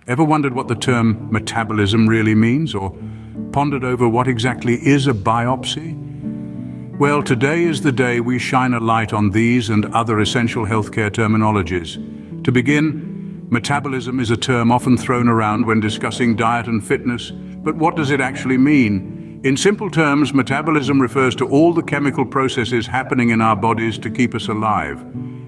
Ever wondered what the term metabolism really means, or pondered over what exactly is a biopsy? Well, today is the day we shine a light on these and other essential healthcare terminologies. To begin, metabolism is a term often thrown around when discussing diet and fitness, but what does it actually mean? In simple terms, metabolism refers to all the chemical processes happening in our bodies to keep us alive.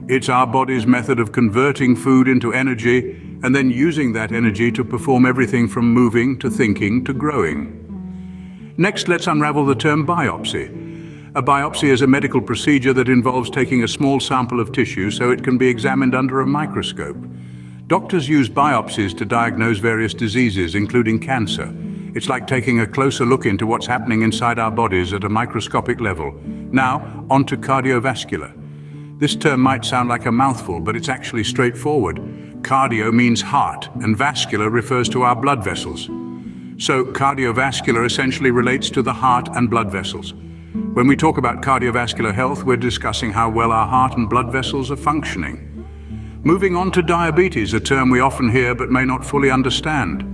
It's our body's method of converting food into energy and then using that energy to perform everything from moving to thinking to growing. Next, let's unravel the term biopsy. A biopsy is a medical procedure that involves taking a small sample of tissue so it can be examined under a microscope. Doctors use biopsies to diagnose various diseases, including cancer. It's like taking a closer look into what's happening inside our bodies at a microscopic level. Now, on to cardiovascular. This term might sound like a mouthful, but it's actually straightforward. Cardio means heart, and vascular refers to our blood vessels. So cardiovascular essentially relates to the heart and blood vessels. When we talk about cardiovascular health, we're discussing how well our heart and blood vessels are functioning. Moving on to diabetes, a term we often hear but may not fully understand.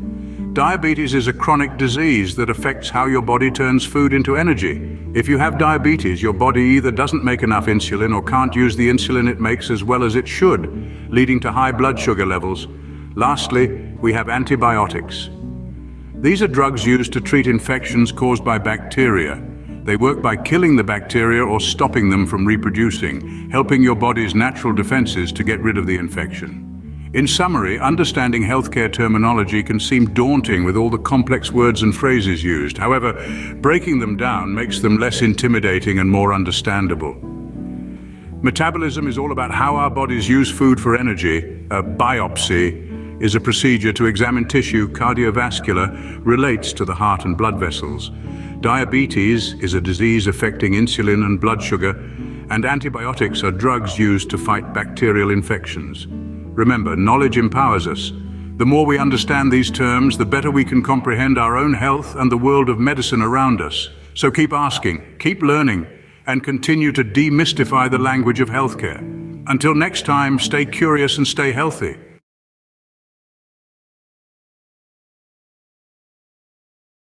Diabetes is a chronic disease that affects how your body turns food into energy. If you have diabetes, your body either doesn't make enough insulin or can't use the insulin it makes as well as it should, leading to high blood sugar levels. Lastly, we have antibiotics. These are drugs used to treat infections caused by bacteria. They work by killing the bacteria or stopping them from reproducing, helping your body's natural defenses to get rid of the infection. In summary, understanding healthcare terminology can seem daunting with all the complex words and phrases used. However, breaking them down makes them less intimidating and more understandable. Metabolism is all about how our bodies use food for energy. A biopsy is a procedure to examine tissue. Cardiovascular relates to the heart and blood vessels. Diabetes is a disease affecting insulin and blood sugar, and antibiotics are drugs used to fight bacterial infections. Remember, knowledge empowers us. The more we understand these terms, the better we can comprehend our own health and the world of medicine around us. So keep asking, keep learning, and continue to demystify the language of healthcare. Until next time, stay curious and stay healthy.